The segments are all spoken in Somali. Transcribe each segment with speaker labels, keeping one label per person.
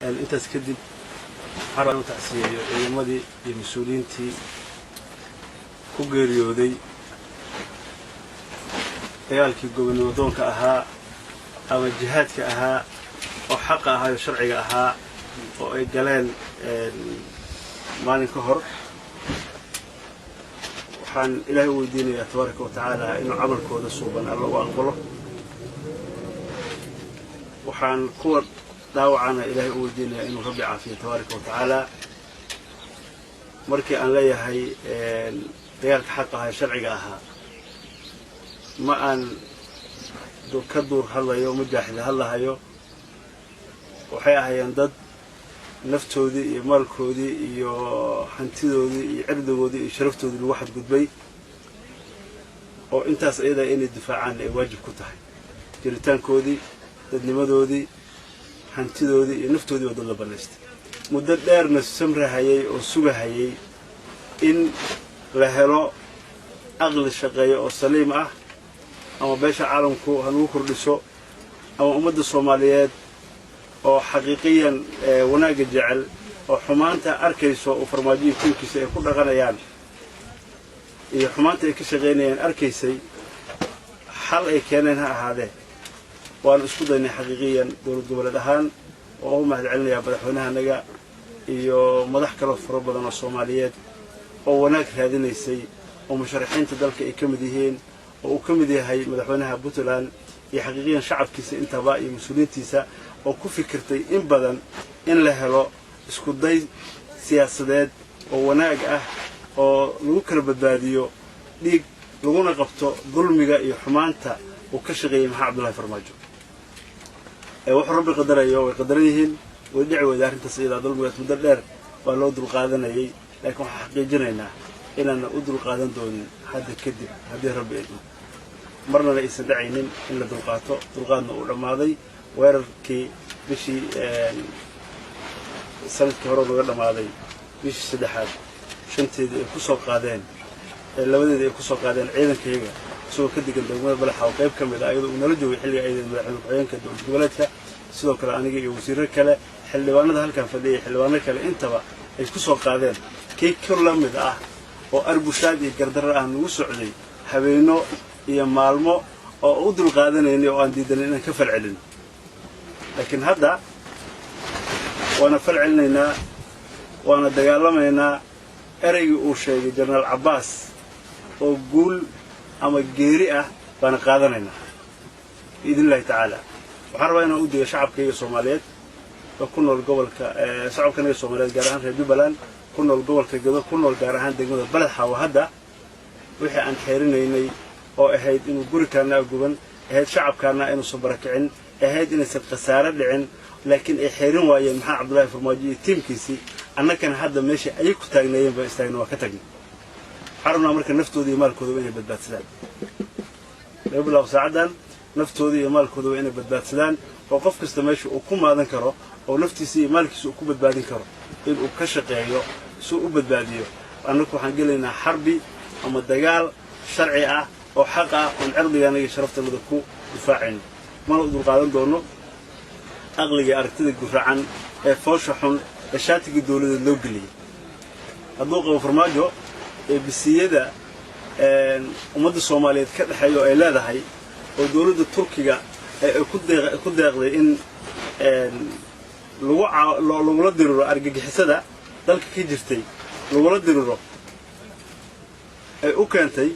Speaker 1: أنت تكذب حرام تأسية يومدي المسؤولين تي كوجريودي عيالك يقولون دون كأها أو الجهات كأها أو حقها الشرعي كأها أو الجلال مالين كهر وحن إلهي وديني تبارك وتعالى إنه عمل كود الصوبان الله وأقبله وحن قوة داوعنا إلهي وديني إنه ربي عافية تبارك وتعالى مركي أن لا يهي عيالك حقها الشرعي كأها ما أن كدور هلا يوم مجاهد هلا هيو وحياة يندد نفتودي مالكودي يو حنتيدودي عردودي شرفتودي الواحد قدبي أو أنت سعيدة إني الدفاع عن واجب كتاعي جريتان كودي تدنيمدودي حنتيدودي نفتودي ودل بلشت مدة دير نسمر هيي أو سوق هيي إن لهلا أغلى الشقية أو سليمة أما بيش عالمكو هنوكر لسو أما أمد الصوماليات أو حقيقيا وناق الجعل أو حمانتا أركيسو وفرماجين كنكيسي يكون غنيان إيه حمانتا يكشغينيان أركيسي حل أي كاننها هذا وأنا أسكد أني حقيقيا دولة دهان وهو مهد علمي بدحونها نجا إيو مدح كرف ربنا الصوماليات أو وناق هذه نيسي ومشارحين تدلك إكمديهين وكمدي هاي مدحونها بوتلان حقيقيا شعب كيسي انت باقي مسؤولين تيسا وكفي كرتي إن بدن إن لهلو اسكو داي سياسات وناق ولوكر بدباديو ليق لغونا قبطو ظلميقا إيو حمانتا وكشغي محا عبد الله فرماجو وحو ربي قدر أيو ويقدريهن ويدعوا دار انت سيدا ظلميقا مدردار ولو دل قادنا أي لكن حقيقينا إلا أن أدل قادن دوني هذا كذب هذا ربي إلنا مرنا ليس داعين إلا دلقاتنا ولماضي ويركي بشي سنة كهرباء ولا ماضي بشي سدحات شنتي كسر قادين لو بدي كسر قادين عيدا كيجا سو كدي كنت أقول بلا حاول قيب كم إذا أيضا ونرجو يحل عيدا عيان كدول جولتها سو كلا أنا جي وزير كلا حلوانا ده هل كان فدي حلوانا كلا أنت بقى كسر قادين كي كل لمدة وأربوشاد يقدر أن وسعلي حبينو هي مالمو أو أدرك هذا إني وأندي دلنا كفر علن لكن هذا وأنا فر علنا وأنا دجالنا هنا أري وشيء جنرال عباس وقول أما الجريئة وأنا قادنا هنا بإذن الله تعالى وحرب أنا أودي شعب كي الصوماليات وكنا الجبل شعب كنا الصوماليات جارهان في جبلان كنا الجبل كجذور كنا الجارهان دجمة البلد حوهذا وحي عن حيرنا إني oo ahayd inuu guri kaana guban ahayd shacabkaana inuu soo barakicin ahayd inay sad khasaare dhicin laakiin ay xeerin waayeen maxaa Cabdullaahi Farmaajo teamkiisi annakana hadda meesha ay ku taagnaayeen ba istaagna waa ka tagnay xaruna marka naftooda iyo maalkooda inay badbaadsadaan leeblaw saacadan naftooda iyo maalkooda inay badbaadsadaan oo qof kasta meesha uu ku maadan karo oo naftiisa iyo maalkiisa uu ku badbaadin karo inuu ka shaqeeyo soo u badbaadiyo annagu waxaan galeynaa xarbi ama dagaal sharci ah وحقا ونعرضي أنا شرفت المذكو دفاعين ما نقدر قادم دونه أغلق أرتدي دفاعا فوشحن الشاتي الدولة اللوجلي الضوء وفرماجو بالسيادة ومد الصومالية كذا حيو إلا ذا هاي ودولة التركية كد يغلي إن لو ردروا أرجع حسدا ذلك كيجرتي لو ردروا وكانتي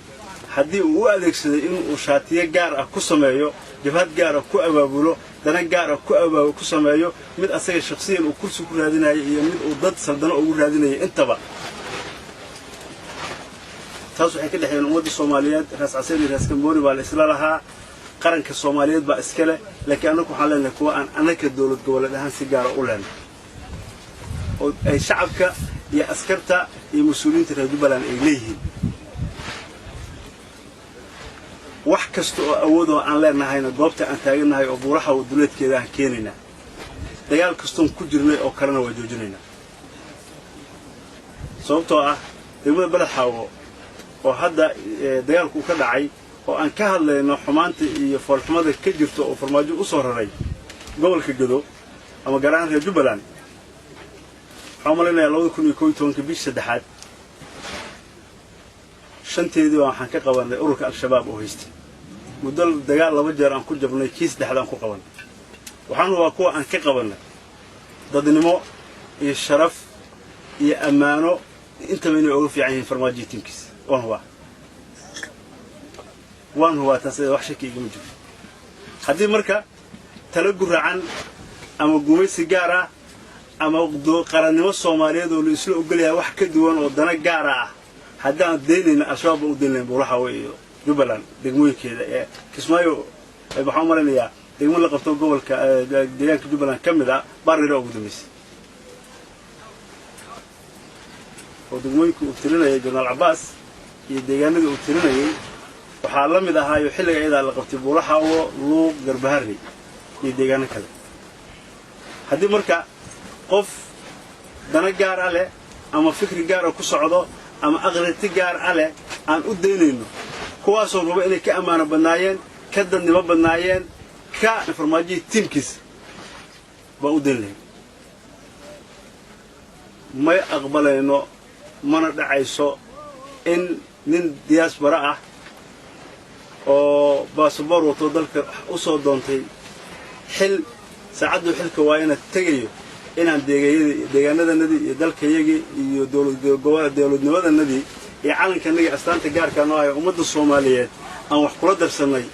Speaker 1: haddii uu adeegsaday in uu shaatiye gaar ah ku sameeyo jabhad gaar ah ku abaabulo dana gaar ah ku sameeyo mid asaga shakhsiyan uu kursi ku raadinayo iyo mid uu dad saldana ugu raadinayo intaba taas waxay ka dhaxayeen ummadda Soomaaliyeed raas casir iyo raas Kamboori baa la isla lahaa qaranka Soomaaliyeed baa iskale laakiin anagu waxaan leenahay kuwa aan anaka dawlad goboleed ahaan si gaar ah u leenahay oo ay shacabka iyo askarta iyo mas'uuliyiinta reer Jubbaland ay leeyihiin wax kasta oo awood oo aan leenahayna goobta aan taaganahay oo buuraha waduleedkeeda ah keenina dagaal kastoon ku jirnay oo kalena waa joojinayna sababtoo ah degmada Balaxaawo oo hadda dagaalku ka dhacay oo aan ka hadlayno xumaanta iyo foolxumada ka jirto oo Farmaajo u soo raray gobolka Gado أما جران في جبلان عملنا لو يكون كبيش سدحات شنتي دي waxaan ka qabanay ururka al-shabaab oo haystay muddo dagaal laba jeer aan ku jabnay kiis dhaxdaan ku qabanay waxaan waa kuwa aan ka qabanay dadnimo iyo sharaf iyo amaano inta weyn oo fiican yihiin farmaajo tiimkiis waan huwa taasay wax shaki igama jiro hadii marka tala guracan ama gumaysi gaar ah ama qaranimo Soomaaliyeed oo la isla ogolyahay wax ka duwan oo dana gaar ah haddaan deynayna al-shabaab u deynayna buuraha weeyo Jubbaland degmooyinkeeda ee Kismaayo waxaan maranayaa degmo la qabto gobolka deegaanka Jubbaland kamid ah baariro ugu dambeysay oo degmooyinka uu tirinayay General Abbas iyo deegaanada uu tirinayay waxaa la mid ahaa xilliga iyada la qabtay buuraha oo Luuq Garbaharri iyo deegaano kale haddii marka qof dana gaar ah leh ama fikri gaar ah ku socdo ama aqrati gaar ale aan u deynayno kuwaas oo raba inay ka amaano badnaayeen ka dadnimo badnaayeen ka farmaajo tiimkiis ba u deynay ma aqbalayno mana dhacayso in nin diaspora ah oo baasaboor wato dalka u soo doontay xil saacadu xilka waa inay tagayo inaan deegaanadanadii iyo dalkayagii iyo dawladnimadanadii iyo calankanagii astaanta gaarka noo ah ummadda Soomaaliyeed aan wax kula darsanay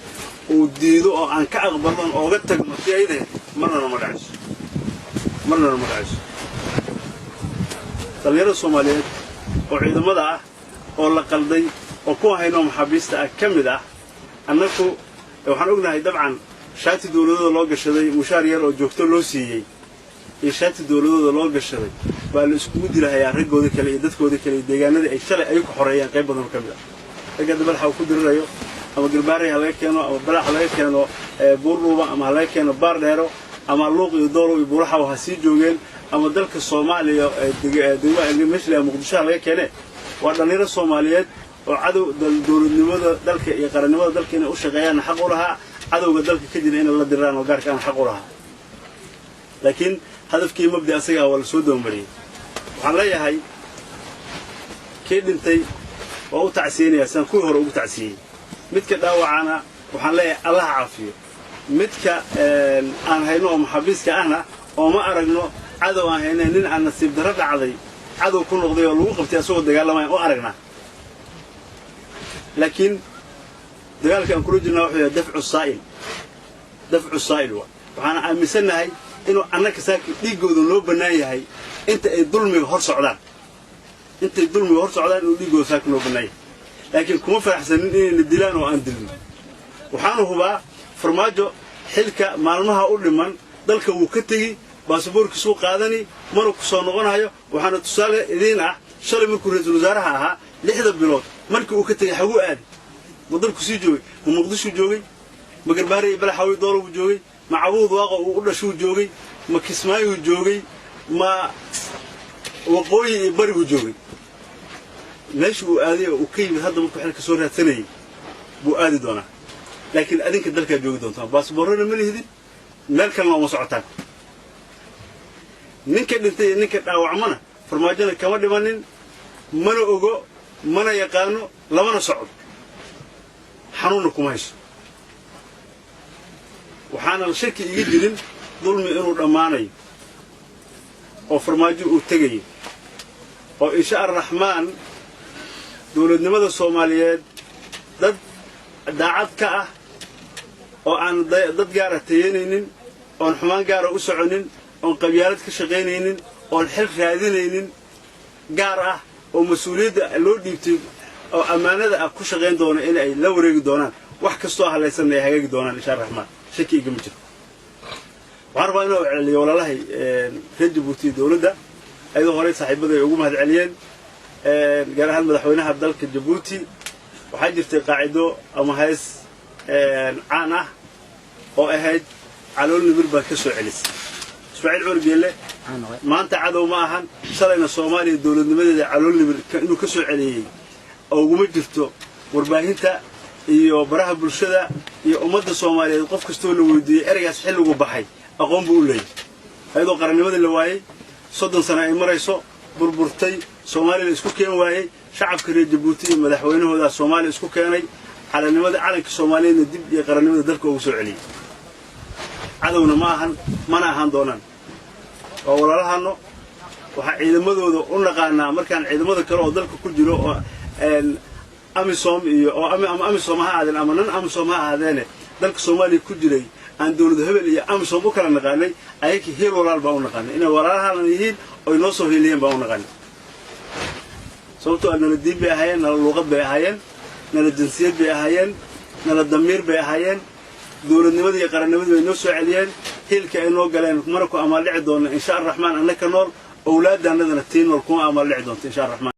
Speaker 1: oo diido oo aan ka aqbalno oo ga tagno tiyayde marna ma dhacayso dhalinyarada Soomaaliyeed oo ciidamada ah oo la qalday oo ku hayno maxaabiista ah kamid ah annagu waxaan ognahay dabcan shaati dawladda loo gashaday mushaar yar oo joogto loo siiyay إيشات الدولة لو قشري بالسكود لها يا رجود كلي دتكود كلي دجانا أي شيء أيك حرية قريبا من كذا لقد بلح وكود الريو أما قلباري عليك كانوا أو بلح عليك كانوا بورو أما عليك كانوا بارديرو أما اللوق يدوروا يبورحوا وهسيج جوجل أما ذلك الصومالي دواء اللي مش له مقدسة عليك كله وأنا الصوماليات وعدو دول النموذج ذلك يقرأ النموذج ذلك إنه وش غيان حقولها عدو ذلك كده إن الله دران وقار كان حقولها لكن هدف كي مبدأ أسيغا والسود ومري وحاليا هاي كيد انتي وأو تعسيني يا سان كل هرو تعسيني متك داوعانا وحاليا الله عافيه متك أنا هينو محبيسك أنا وما أرجنو عدو هنا نين عن نصيب درجة عضي عدو كل نقضي والوقف تيسوق دجال ما أرجنا لكن دجال كان كروجنا وحده دفع الصائل وأنا أمسنا هاي إنه أنا كساك ديجودن لو بنايه أنت الظلم يهرس عدان أنت الظلم يهرس عدان وديجود ساكن لو بنايه لكن كم فرح سنين الدلان وأندلن وحانه هو فرماجو حلك معلومها أقول لمن ذلك وكتجي باسبور كسوق قادني مرو كسرنقون هايو وحنا تصال إذينا شر من كل الوزارة لحد بلاد مركو وكتجي حقوق عادي مدر كسي جوي ومقدش جوي مقرباري بلا حاول يدوروا بجوي معبود واقع وقول شو جوجي ما كسمايو جوجي ما وقوي بريو جوجي ليش بؤادي وكيف هذا ممكن حنا كسورة ثانية بؤادي دونا لكن أدين كذلك جوجي دونا بس برنا من هذي مالك الله مصعتك نكد أو عمنا فرماجنا كمان دمانين منا أوجو منا يقانو لمنا صعد حنونكم هايش وحنا الشركة يجرين ظلم إنه الأماني أو فرماجي وتجي أو إنشاء الرحمن دولة نمط الصوماليات ضد دعات كأ أو عن ضد جارة تينين أو الحمان جارة أسعنين أو قبيلات كشغينين أو الحلف هذين جارة أو مسؤولية اللودي أو أمانة كشغين دون إلى أي لو ريق دونا وحكستوها ليس من هيك دونا إنشاء الرحمن شكي جمجر وعرفوا إنه اللي ولا له في جيبوتي دولة أيضا غريب صاحب بدأ يقوم هذا عليين قال هل مدحونها بدلك جيبوتي وحاجة في قاعدة أما هايس عانة أو أهد علون نبرب كسر عليس إسماعيل عور بيقول له ما أنت عدو معهن صارنا الصومالي الدولة نبرد علون نبرب إنه كسر عليه أو جمجرته ورباهنته iyo baraha bulshada iyo ummadda Soomaaliyeed qof kasto la weydiiyay eraygaas xil ugu baxay aqoon buu leeyahay ayadoo qarannimadii la waayay 30 sano ay marayso burburtay Soomaaliya isku keen waayay shacabka reer Djibouti iyo madaxweynahooda Soomaaliya isku keenay calanka Soomaaliyeedna dib iyo qarannimada dalka ugu soo celiyay cadawna mana ahaan doonaan oo walaalahano waxa ciidamadooda u naqaanaa markaan ciidamada kale oo dalka ku jiro oo amisom iyo oo amisom ha aadeen ama nan amisom ha aadeen dalka Soomaaliya ku jiray aan dawladda hebel iyo amisom u kala naqaanay ayakii heel walaal baa u naqaanay inay walaalahan yihiin oo inoo soo heeliyeen baa u naqaanay sababtoo aan diin bay ahaayeen nala luqad bay ahaayeen nala jinsiyad bay ahaayeen nala damiir bay ahaayeen dawladnimadii iyo qarannimadii bay noo soo celiyeen heelka ay noo galeen marka amaal dhici doona insha Allah rahmaan annaka nool awlaadana tiin wal kuma amaal dhici doonto insha Allah rahmaan